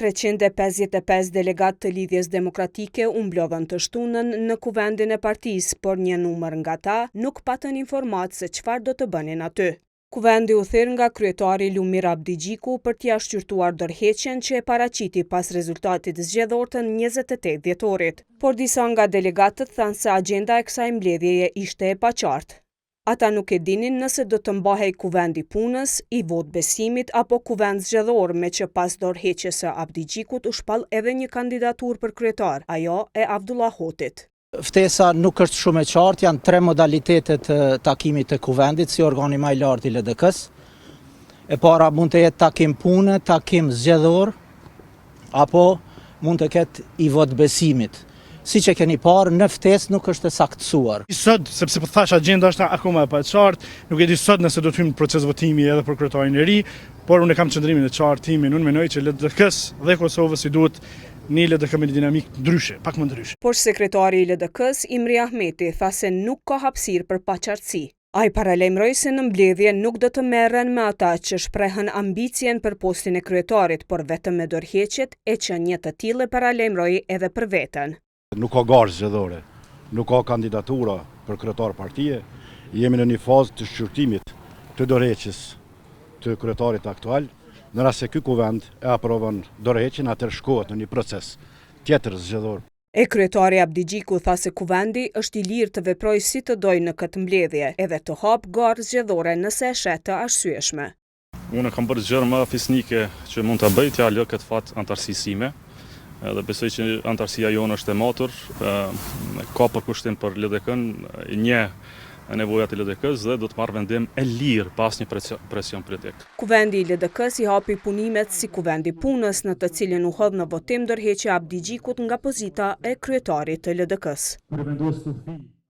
355 delegat të Lidhjes Demokratike u mblodhen të shtunën në kuvendin e partisë, por një numër nga ta nuk patën informatë se çfarë do të bënin aty. Kuvendi u thirr nga kryetari Lumir Abdigjiku për t'ia shqyrtuar dorëheqjen që e paraqiti pas rezultatit zgjedhor të 28 dhjetorit, por disa nga delegatët thanë se agjenda e kësaj mbledhjeje ishte e paqartë. Ata nuk e dinin nëse do të mbahej kuvendi punës, i vot besimit apo kuvend zgjedhor, me që pas dorëheqjes së Abdigjikut u shpall edhe një kandidaturë për kryetar, ajo e Abdullah Hotit. Ftesa nuk është shumë e qartë, janë 3 modalitetet të takimit të kuvendit si organi më i lartë i LDK-s. E para mund të jetë takim pune, takim zgjedhor, apo mund të ketë i vot besimit. Si që keni parë, në ftesë nuk është e saktësuar. Sot, sepse po thash agjenda është akoma e paqartë, nuk e di sot nëse do të hyjmë në proces votimi edhe për kryetarin e ri, por unë kam qëndrimin e qartë timin, unë mendoj që LDK-s dhe Kosovës i duhet një LDK me dinamik ndryshe, pak më ndryshe. Por sekretari i LDK-s Imri Ahmeti tha se nuk ka hapësirë për paqartësi. Ai paralajmëroi se në mbledhje nuk do të merren me ata që shprehen ambicien për postin e kryetarit, por vetëm me dorëheqjet, e që një të tillë paralajmëroi edhe për veten. Nuk ka garë zgjedhore, nuk ka kandidatura për kryetar partie, jemi në një fazë të shqyrtimit të dorëheqjes të kryetarit aktual. Në rast se ky kuvend e aprovon dorëheqjen, atëherë shkohet në një proces tjetër zgjedhor. E kryetari Abdigjiku tha se kuvendi është i lirë të veprojë si të dojë në këtë mbledhje, edhe të hapë garë zgjedhore nëse e shet të arsyeshme. Unë kam bërë gjëra më fisnike që mund ta bëj t'ia lë këtë fat antarësisë sime. Edhe besoj që antarësia jonë është e matur, ka përkushtim për LDK-n, një nevojat e LDK-s dhe do të marrë vendim e lirë pas një presion politik. Kuvendi i LDK-s i hapi punimet si kuvendi punës, në të cilin u hodh në votim dorëheqja Abdigjikut nga pozita e kryetarit të LDK-s.